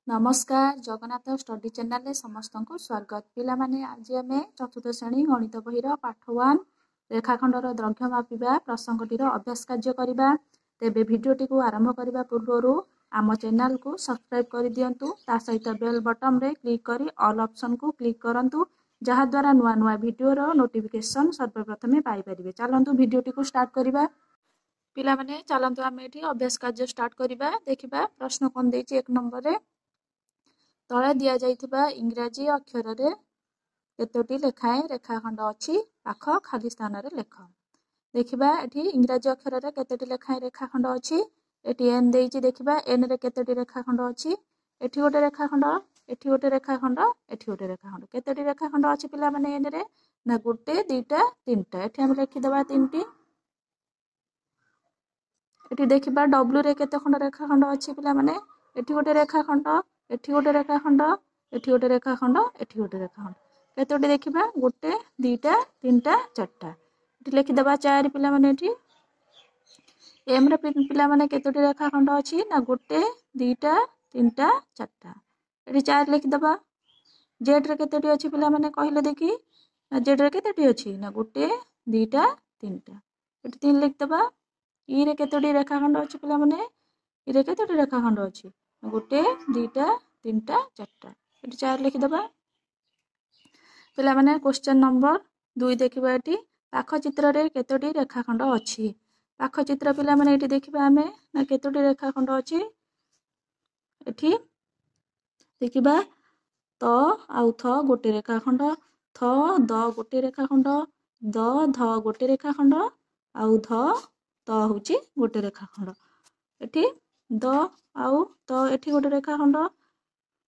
नमस्कार Jagannath study channel समस्त को स्वागत पिला माने आज आम चतुर्थ श्रेणी गणित बहीर पाठ 1 रेखाखंडर दैर्घ्य मापिबा प्रसंगटीर अभ्यास कार्य करबा तेबे भिडियोटी को आरंभ करबा पूर्व आम चैनल को सब्सक्राइब कर दियंतु ता सहित बेल बटन रे क्लिक करी ऑल ऑप्शन को क्लिक करंतु जहा द्वारा नुआ नुआ वीडियो रो नोटिफिकेशन सर्वप्रथमे पाई परिबे। चलंतु वीडियोटी को स्टार्ट करबा पिला माने चलंतु आम एठी अभ्यास कार्य स्टार्ट करबा देखिबा प्रश्न कोन देछि 1 नंबर रे तले दिया जाइथिबा इंग्राजी अक्षर रे केतोटी लेखाएं रेखाखंड अछि पाख खाली स्थान रे लेख। देखिबा एठी इंग्राजी अक्षर रे केतोटी लेखाएं रेखाखंड अछि एठी एन देइछि देखिबा एन रे केतोटी रेखाखंड अछि एठी गोटे रेखाखंड एठी गोटे रेखाखंड एठी गोटे रेखाखंड केतोटी रेखाखंड अछि पिला माने एन रे ना गोटे दुईटा तीनटा एठी हम लिखि देबा तीनटी। एठी देखिबा डब्ल्यू रे केते खंड रेखाखंड अछि पिला माने एठी गोटे रेखाखंड एठी गोटे रेखाखंड एठी गोटे रेखाखंड एठी गोटे रेखाखंड केतोटी देखिबा गोटे दुईटा तीनटा चारटा एठी लिखि देबा चार पिला माने एठी एम रे पिला माने केतोटी रेखाखंड अछि ना गोटे दुईटा तीनटा चारटा एठी चार लिखि देबा। जेड रे केतोटी अछि पिला माने कहिले देखि ना जेड रे केतोटी अछि ना गोटे दुईटा तीनटा एठी तीन लिखि देबा। ई रे केतोटी रेखाखंड अछि पिला माने ई रे केतोटी रेखाखंड अछि गोटे दुईटा तीनटा चारटा एठी चार लिखि देबा। पिला माने क्वेश्चन नंबर 2 देखिबा एठी पाख चित्र रे केतोटी रेखाखंड अछि पाख चित्र पिला माने एठी देखिबा हमें ना केतोटी रेखाखंड अछि एठी देखिबा त आउ थ गोटे रेखाखंड थ द गोटे रेखाखंड द ध गोटे रेखाखंड आउ ध त होची गोटे रेखाखंड एठी द आउ त एठी गोटे रेखाखंड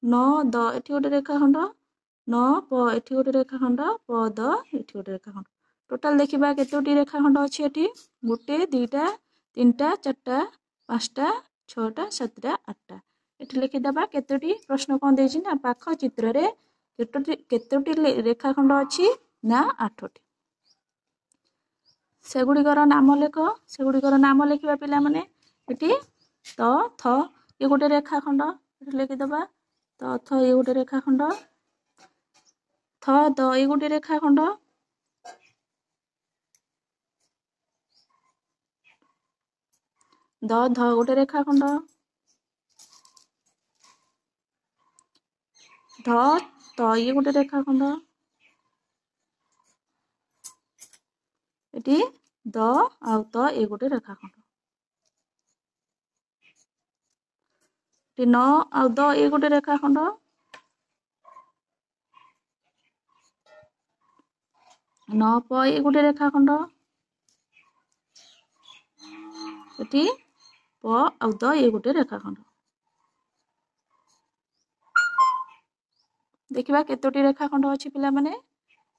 न द एठी गोटे रेखाखंड न प एठी गोटे रेखाखंड प द एठी गोटे रेखाखंड टोटल देखिबा केतोटी रेखाखंड अछि एठी गोटे दुईटा तीनटा चारटा पांचटा छटा सातटा आठटा एठी लिखि देबा केतोटी प्रश्न कोन देछि ना पाख चित्र रे केतोटी रेखाखंड अछि ना 8टी सेगुड़िकर नाम लेख सेगुड़िकर नाम लिखिबा पिला माने एठी त थ ये गोटे रेखाखंड एठी लिखि देबा त थ ये गोटे रेखाखंड थ द ये गोटे रेखाखंड द ध गोटे रेखाखंड ध त ये गोटे रेखाखंड एठी द आउ त ये गोटे रेखाखंड एठी न आउ द ये गोटे रेखाखंड न प ये गोटे रेखाखंड एठी प आउ द ये गोटे रेखाखंड देखिबा केतोटी रेखाखंड अछि पिला माने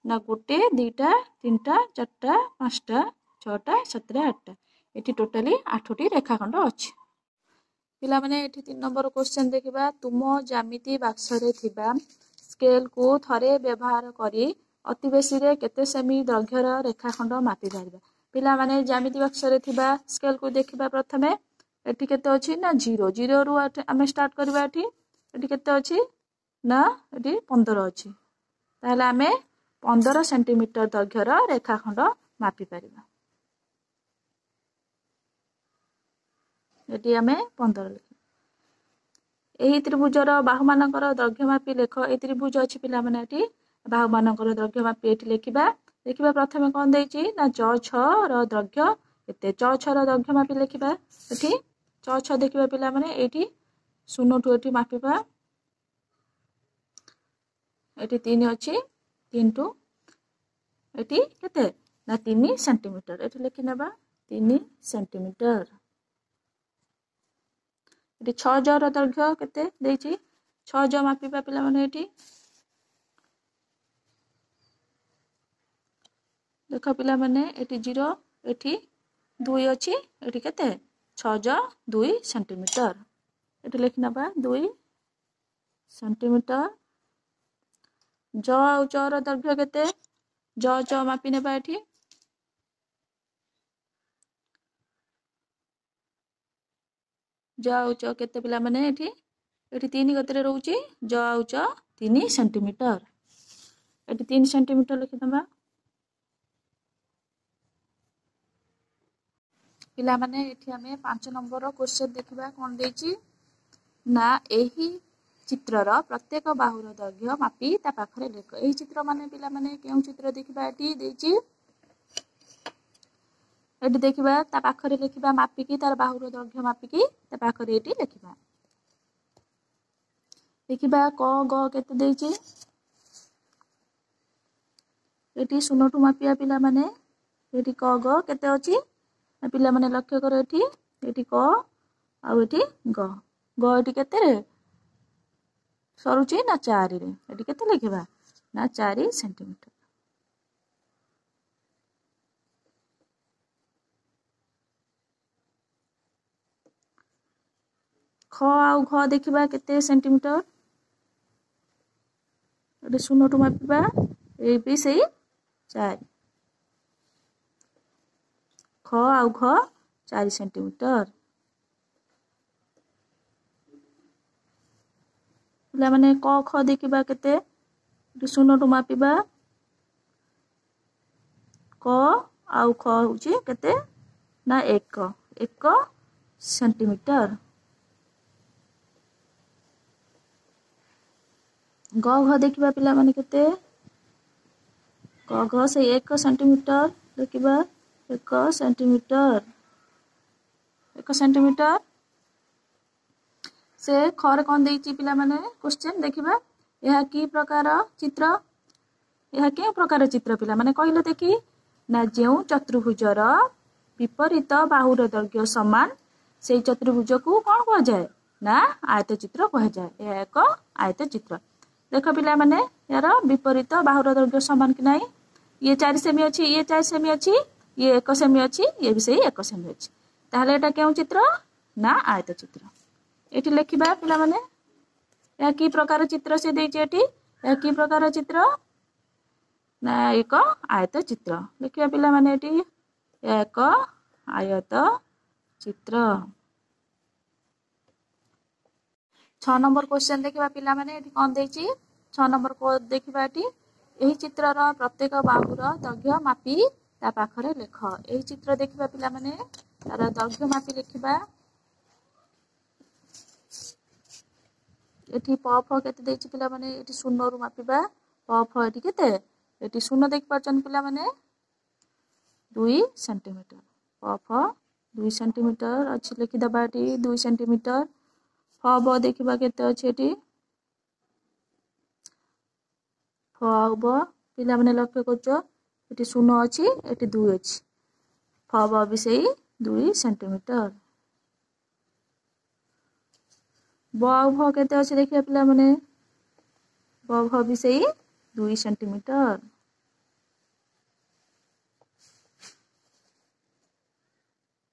ना गोटे दुईटा तीनटा चारटा पांचटा छटा सातटा आठटा एठी टोटली 8टी रेखाखंड अछि पिला माने एठी 3 नंबर क्वेश्चन देखिबा तुम ज्यामिति बाक्स रे थिबा स्केल को थरे व्यवहार करी अति बेसी रे केते सेमी दैर्घ्यर रेखाखंड मापि परिबा पिला माने ज्यामिति बाक्स रे थिबा स्केल को देखिबा प्रथमे एठी केते अछि ना 0 0 रु आमे स्टार्ट करबा एठी केते अछि ना एठी 15 अछि ताहले आमे 15 सेंटीमीटर दैर्घ्यर रेखाखंड मापि परिबा एठी आमे 15 लिखि एही त्रिभुजर बाहुमानकर दैर्घ्य मापी लेख ए त्रिभुज अछि पिला माने एठी बाहुमानकर दैर्घ्य मापी एठी लिखिबा देखिबा प्रथमे कोन देछि ना च 6 र दैर्घ्य केते च 6 र दैर्घ्य मापी लिखिबा एठी च 6 देखिबा पिला माने एठी 0 टु एठी मापिबा एठी 3 अछि 3 टु एठी केते ना 3 सेंटीमीटर एठी लिखि नेबा 3 सेंटीमीटर एठी 6 ज र दैर्घ्य केते देछि 6 ज मापिबा पिला माने एठी देखो पिला माने एठी 0 एठी 2 अछि एठी केते 6 ज 2 सेंटीमीटर एठी लिखि नेबा 2 सेंटीमीटर ज आउ च र दैर्घ्य केते ज मापि नेबा एठी ज आउ च केते पिला माने एठी ଏଠି 3 ଗତିରେ ରହୁଛି ଜ ଆଉ ଚ 3 ସେଣ୍ଟିମିଟର। ଏଠି 3 ସେଣ୍ଟିମିଟର ଲେଖିଦେବା। ପିଲାମାନେ ଏଠି ଆମେ 5 ନମ୍ବର କ୍ୱେଶ୍ଚନ ଦେଖିବା କ'ଣ ଦେଇଛି ନା ଏହି ଚିତ୍ରର ପ୍ରତ୍ୟେକ ବାହୁର ଦୈର୍ଘ୍ୟ ମାପି ତା ପାଖରେ ଲେଖ। ଏହି ଚିତ୍ର ମାନେ ପିଲାମାନେ କେଉଁ ଚିତ୍ର ଦେଖିବା ଏଠି ଦେଇଛି ଏଠି ଦେଖିବା ତା ପାଖରେ ଲେଖିବା ମାପିକି ତାର ବାହୁର ଦୈର୍ଘ୍ୟ ମାପିକି ତା ପାଖରେ ଏଠି ଲେଖିବା। ଦେଖିବା କ ଗ କେତେ ଦେଇଛି ଏଠି 0 ଠୁ ମାପିବା ପିଲାମାନେ ଏଠି କ ଗ କେତେ ଅଛି ପିଲାମାନେ ଲକ୍ଷ୍ୟ କର ଏଠି କ ଆଉ ଏଠି ଗ ଗ ଏଠି କେତେରେ ସରୁଛି ନା 4 ରେ ଏଠି କେତେ ଲେଖିବା ନା 4 ସେଣ୍ଟିମିଟର। ଖ ଆଉ ଘ ଦେଖିବା କେତେ ସେଣ୍ଟିମିଟର ଏଠି 0 ଠୁ ମାପିବା ଏ ବି ସେଇ 4 ଖ ଆଉ ଘ 4 ସେଣ୍ଟିମିଟର। ପିଲାମାନେ କ ଖ ଦେଖିବା କେତେ 0 ଠୁ ମାପିବା କ ଆଉ ଖ ହଉଛି କେତେ ନା 1 ସେଣ୍ଟିମିଟର। ଗ ଘ ଦେଖିବା ପିଲାମାନେ କେତେ ଗ ଘ ସେଇ 1 ସେଣ୍ଟିମିଟର ଦେଖିବା 1 ସେଣ୍ଟିମିଟର। ସେ ଖରେ କ'ଣ ଦେଇଛି ପିଲାମାନେ କ୍ୱେଶ୍ଚନ ଦେଖିବା ଏହା କି ପ୍ରକାର ଚିତ୍ର ଏହା କେଉଁ ପ୍ରକାର ଚିତ୍ର ପିଲାମାନେ କହିଲେ ଦେଖି ନା ଯେଉଁ ଚତୁର୍ଭୁଜର ବିପରୀତ ବାହୁର ଦୈର୍ଘ୍ୟ ସମାନ ସେଇ ଚତୁର୍ଭୁଜକୁ କ'ଣ କୁହାଯାଏ ନା ଆୟତ ଚିତ୍ର କୁହାଯାଏ। ଏହା ଏକ ଆୟତ ଚିତ୍ର। ଦେଖ ପିଲାମାନେ ଏହାର ବିପରୀତ ବାହୁର ଦୈର୍ଘ୍ୟ ସମାନ କି ନାହିଁ ଇଏ 4 ସେମି ଅଛି ଇଏ 4 ସେମି ଅଛି ଇଏ 1 ସେମି ଅଛି ଇଏ ବି ସେଇ 1 ସେମି ଅଛି ତାହେଲେ ଏଟା କେଉଁ ଚିତ୍ର ନା ଆୟତ ଚିତ୍ର। ଏଠି ଲେଖିବା ପିଲାମାନେ ଏହା କି ପ୍ରକାର ଚିତ୍ର ସେ ଦେଇଛି ଏଠି ଏହା କି ପ୍ରକାର ଚିତ୍ର ନା ଏକ ଆୟତ ଚିତ୍ର। ଲେଖିବା ପିଲାମାନେ ଏଠି ଏକ ଆୟତ ଚିତ୍ର। 6 ନମ୍ବର କ୍ୱେଶ୍ଚନ ଦେଖିବା ପିଲାମାନେ ଏଠି କ'ଣ ଦେଇଛି 6 ନମ୍ବର ଦେଖିବା ଏଠି ଏହି ଚିତ୍ରର ପ୍ରତ୍ୟେକ ବାହୁର ଦୈର୍ଘ୍ୟ ମାପି ତା ପାଖରେ ଲେଖ। ଏହି ଚିତ୍ର ଦେଖିବା ପିଲାମାନେ ତାର ଦୈର୍ଘ୍ୟ ମାପି ଲେଖିବା। ଏଠି ପ ଫ କେତେ ଦେଇଛି ପିଲାମାନେ ଏଠି 0 ରୁ ମାପିବା ପ ଫ ଏଠି କେତେ ଏଠି 0 ଦେଖିପାରୁଛନ୍ତି ପିଲାମାନେ 2 ସେଣ୍ଟିମିଟର ପ ଫ 2 ସେଣ୍ଟିମିଟର ଅଛି ଲେଖିଦେବା ଏଠି 2 ସେଣ୍ଟିମିଟର। ଫ ବ ଦେଖିବା କେତେ ଅଛି ଏଠି ଫ ଆଉ ବ ପିଲାମାନେ ଲକ୍ଷ୍ୟ କରୁଛ ଏଠି 0 ଅଛି ଏଠି 2 ଅଛି ଫ ବ ବି ସେଇ 2 ସେଣ୍ଟିମିଟର। ବ ଆଉ ଭ କେତେ ଅଛି ଦେଖିବା ପିଲାମାନେ ବ ଭ ବି ସେଇ 2 ସେଣ୍ଟିମିଟର।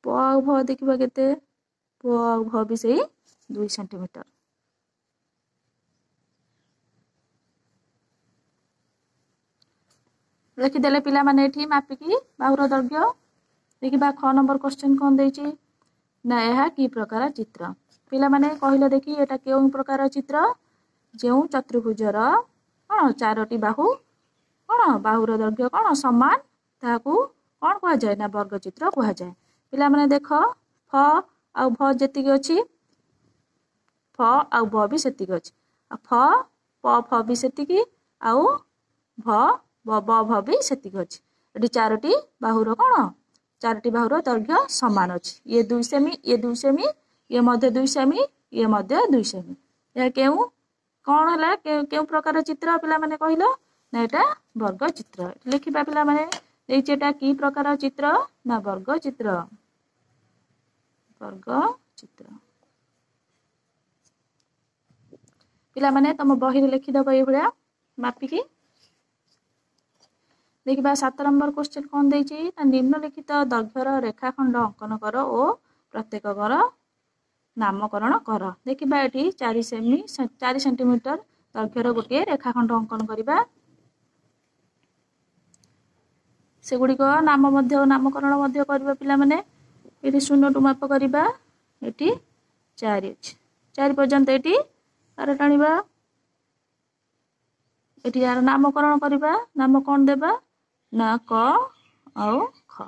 ପ ଆଉ ଭ ଦେଖିବା କେତେ ପ ଆଉ ଭ ବି ସେଇ 2 ସେଣ୍ଟିମିଟର। ଲେଖିଦେଲେ ପିଲାମାନେ ଏଠି ମାପିକି ବାହୁର ଦୈର୍ଘ୍ୟ। ଦେଖିବା 6 ନମ୍ବର କ୍ୱେଶ୍ଚନ କ'ଣ ଦେଇଛି ନା ଏହା କି ପ୍ରକାର ଚିତ୍ର ପିଲାମାନେ କହିଲେ ଦେଖି ଏଟା କେଉଁ ପ୍ରକାର ଚିତ୍ର ଯେଉଁ ଚତୁର୍ଭୁଜର କ'ଣ 4ଟି ବାହୁ କ'ଣ ବାହୁର ଦୈର୍ଘ୍ୟ କ'ଣ ସମାନ ତାହାକୁ କ'ଣ କୁହାଯାଏ ନା ବର୍ଗ ଚିତ୍ର କୁହାଯାଏ। ପିଲାମାନେ ଦେଖ ଫ ଆଉ ଭ ଯେତିକି ଅଛି ଫ ଆଉ ବ ବି ସେତିକି ଅଛି ଆଉ ଫ ପ ଫ ବି ସେତିକି ଆଉ ଭ ବ ଭ ବି ସେତିକି ଅଛି। ଏଠି 4ଟି ବାହୁର କ'ଣ 4ଟି ବାହୁର ଦୈର୍ଘ୍ୟ ସମାନ ଅଛି ଇଏ 2 ସେମି ଇଏ 2 ସେମି ଇଏ ମଧ୍ୟ 2 ସେମି ଇଏ ମଧ୍ୟ 2 ସେମି। ଏହା କେଉଁ କ'ଣ ହେଲା କେଉଁ ପ୍ରକାର ଚିତ୍ର ପିଲାମାନେ କହିଲ ନା ଏଟା ବର୍ଗ ଚିତ୍ର। ଲେଖିବା ପିଲାମାନେ ଦେଇଛି ଏଟା କି ପ୍ରକାର ଚିତ୍ର ନା ବର୍ଗ ଚିତ୍ର। ପିଲାମାନେ ତମ ବହିରେ ଲେଖିଦେବ ଏଇଭଳିଆ ମାପିକି। ଦେଖିବା 7 ନମ୍ବର କ୍ୱେଶ୍ଚନ କ'ଣ ଦେଇଛି ନା ନିମ୍ନଲିଖିତ ଦୈର୍ଘ୍ୟର ରେଖାଖଣ୍ଡ ଅଙ୍କନ କର ଓ ପ୍ରତ୍ୟେକଙ୍କର ନାମକରଣ କର। ଦେଖିବା ଏଠି 4 ସେଣ୍ଟିମିଟର ଦୈର୍ଘ୍ୟର ଗୋଟିଏ ରେଖାଖଣ୍ଡ ଅଙ୍କନ କରିବା। ସେଗୁଡ଼ିକ ନାମକରଣ ମଧ୍ୟ କରିବା ପିଲାମାନେ। ଏଠି 0 ଠୁ ମାପ କରିବା ଏଠି 4 ଅଛି 4 ପର୍ଯ୍ୟନ୍ତ ଏଠି तार टाणिबा एटी यार नामकरण करबा नाम कौन देबा ना क आउ ख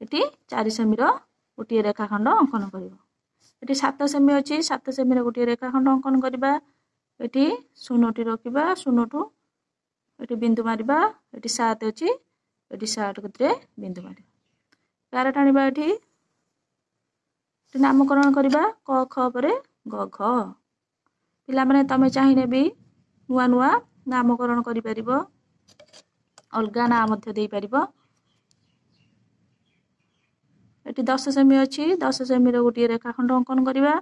एटी 4 सेमीर गोटे रेखाखंड अंकन करिवो एटी 7 सेमी अछि 7 सेमीर गोटे रेखाखंड अंकन करबा एटी शून्यटी रखिबा शून्यटू एटी बिंदु मारिबा एटी 7 अछि एटी 7 गतरे बिंदु मारिबा तार टाणिबा एटी नामकरण करबा क ख परे ग घ पिला माने तमे चाहिने भी नुआ नुआ नामकरण करि परिबो अलगा ना मध्य देई परिबो एटी 10 सेमी अछि 10 सेमी रो गोटे रेखाखंड अंकन करबा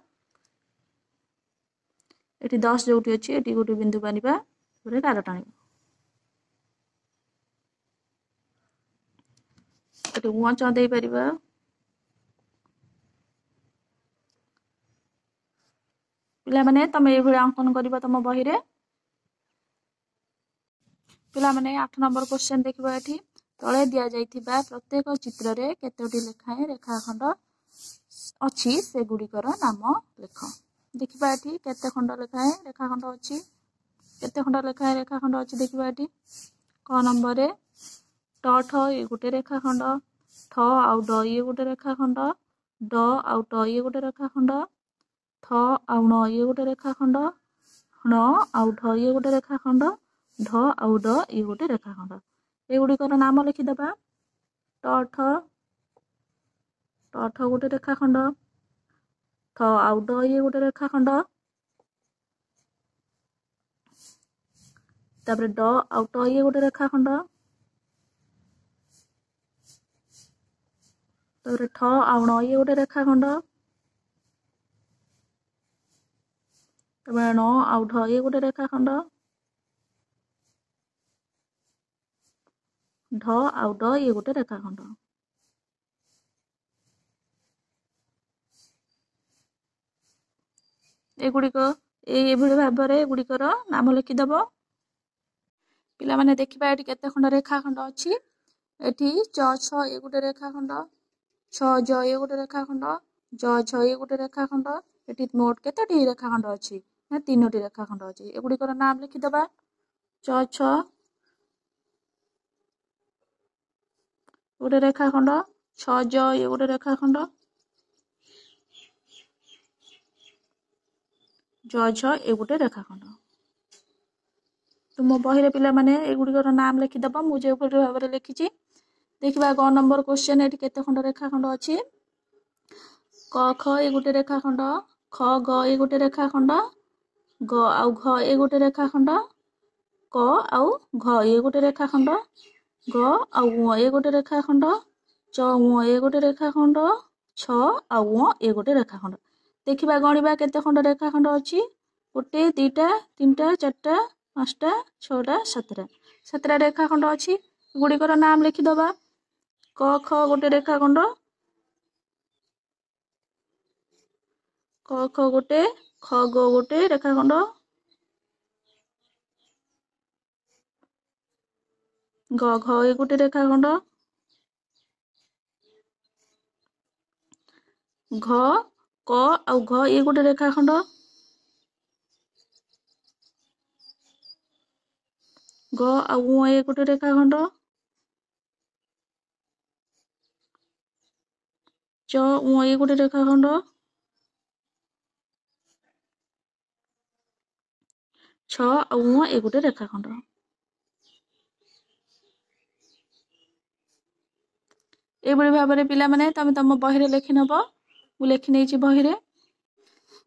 एटी 10 जोटी अछि एटी गोटे बिंदु बानिबा पुरे तार टाणिबा एटी उंच देई परिबा पिला माने तमे ए भली अंकन करबा तम बही रे पिला माने 8 नंबर क्वेश्चन देखिबा एठी तळे दिया जाइथिबा प्रत्येक चित्र रे केतोटी लेखाए रेखाखंड अछि से गुडिकर नाम लेख देखिबा एठी केते खंड लेखाए रेखाखंड अछि केते खंड लेखाए रेखाखंड अछि देखिबा एठी क नंबर रे ट ठ ए गुटे रेखाखंड ठ आउ ड ए गुटे रेखाखंड ड आउ ट ए गुटे रेखाखंड थ आउ न ए गुटे रेखाखंड ण आउ ढ ए गुटे रेखाखंड ढ आउ ड ए गुटे रेखाखंड एगुड़िकर नाम लिखिदेबा ट ठ गोटे रेखाखंड ठ आउ ड ए गोटे रेखाखंड तापर ड आउ ट ए गोटे रेखाखंड तापर ठ आउ न ए गोटे रेखाखंड तापर न आउ ढ ए गोटे रेखाखंड ढ आउ ड ए गोटे रेखाखंड एगुड़िक एभली भाव में एगुड़िकर नाम लिखिदेव पिला माने देखिबा एटी केते खंड रेखाखंड अछि एटी च छ ए गोटे रेखाखंड छ ज ए गोटे रेखाखंड ज छ ए गोटे रेखाखंड एटी मोट केतेटी रेखाखंड अछि ना 3टी रेखाखंड अछि एगुड़िकर नाम लिखिदेबा च छ गोटे रेखाखंड छ ज ए गोटे रेखाखंड ज छ ए गोटे रेखाखंड तुम बही रे पिला माने एगुड़िकर नाम लिखिदेव मु जे भाव में लिखिछि देखिबा ग नंबर क्वेश्चन एटी केते खंड रेखाखंड अछि क ख ए गोटे रेखाखंड ख ग ए गोटे रेखाखंड ग आउ घ ए गोटे रेखाखंड क आउ घ ए गोटे रेखाखंड ग आउ ङ ए गोटे रेखाखंड च ङ ए गोटे रेखाखंड छ आउ ङ ए गोटे रेखाखंड देखिबा गणिबा केते खंड रेखाखंड अछि गोटे दुईटा तीनटा चारटा पांचटा छटा सातटा रेखाखंड अछि गुड़िकर नाम लिखिदेबा क ख गोटे रेखाखंड क ख गोटे ख ग गोटे रेखाखंड ग घ ए गोटे रेखाखंड घ क आउ घ ए गोटे रेखाखंड ग आउ ङ ए गोटे रेखाखंड च ङ ए गोटे रेखाखंड छ आउ ङ ए गोटे रेखाखंड एभली भाव में पिला माने तमे तम बही रे लिखि नब मु लिखि नेछि बही रे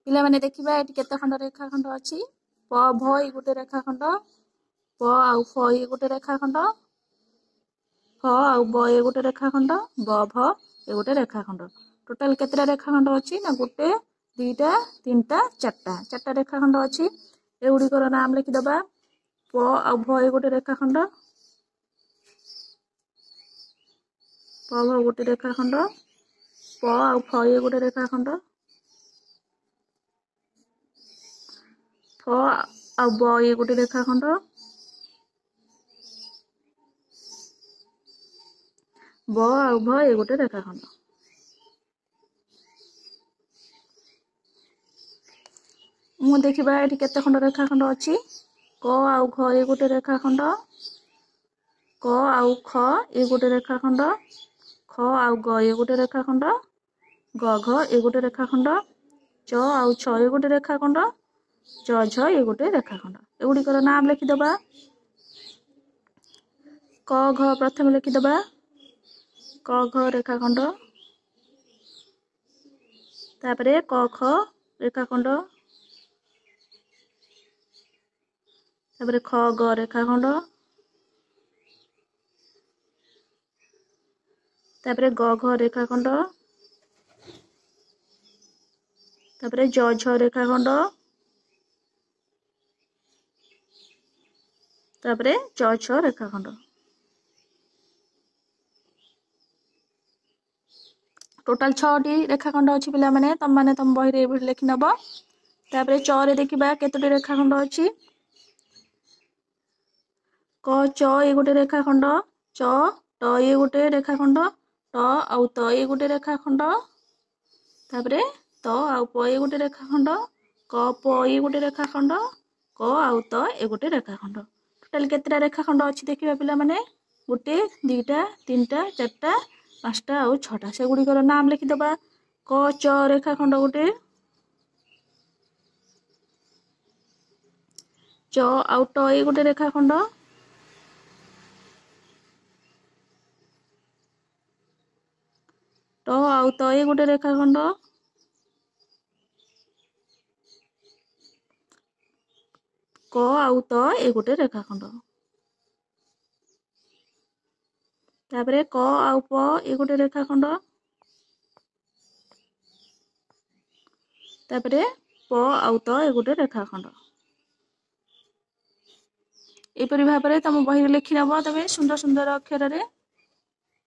पिला माने देखिबा एटी केते खंड रेखाखंड अछि प भ ए गोटे रेखाखंड प आउ फ ए गोटे रेखाखंड फ आउ ब ए गोटे रेखाखंड ब भ ए गोटे रेखाखंड टोटाल केतेटा रेखाखंड अछि ना गोटे दुईटा तीनटा चारटा रेखाखंड अछि एगुड़िकर नाम लिखिदेबा प आउ भ ए गोटे रेखाखंड प भ गोटे रेखाखंड प आउ फ ए गोटे रेखाखंड फ आउ ब ए गोटे रेखाखंड ब आउ भ ए गोटे रेखाखंड मुह देखा ये केते खंड रेखाखंड अच्छी क आउ घ ये गोटे रेखाखंड क आउ ख ये गोटे रेखाखंड ख आउ ग ये गोटे रेखाखंड ग घ ये गोटे रेखाखंड च आउ छ ये गोटे रेखाखंड च झ ये गोटे रेखाखंड एगुड़िकर नाम लिखिदबा क घ प्रथम लिखिदबा क घ रेखाखंड तापरे क ख रेखाखंड तापरे ख ग रेखाखंड तापरे ग घ रेखाखंड तापरे ज झ रेखाखंड तापरे च छ रेखाखंड टोटाल 6टी रेखाखंड अच्छी पिला माने तम माने तम बही रे लिखि नब तापरे च रे देखिबा केतोटी रेखाखंड अच्छी क च ये गोटे रेखाखंड च ट ये गोटे रेखाखंड ट आउ त ये गोटे रेखाखंड तापरे त आउ प ये गोटे रेखाखंड क प ये गोटे रेखाखंड क आउ त ये गोटे रेखाखंड टोटाल केतेटा रेखाखंड अच्छी देखिबा पिला माने गोटे दुईटा तीनटा चारटा पांचटा आउ छटा से गुड़िकर नाम लिखिदबा क च रेखाखंड गोटे च आउ ट ये गोटे रेखाखंड ट आउ त ये गोटे रेखाखंड क आउ त ये गोटे रेखाखंड तापरे क आउ प ये गोटे रेखाखंड तापरे प आउ त ये गोटे रेखाखंड एपरि भाव में तुम बही लिखि नब तबे सुंदर सुंदर अक्षर रे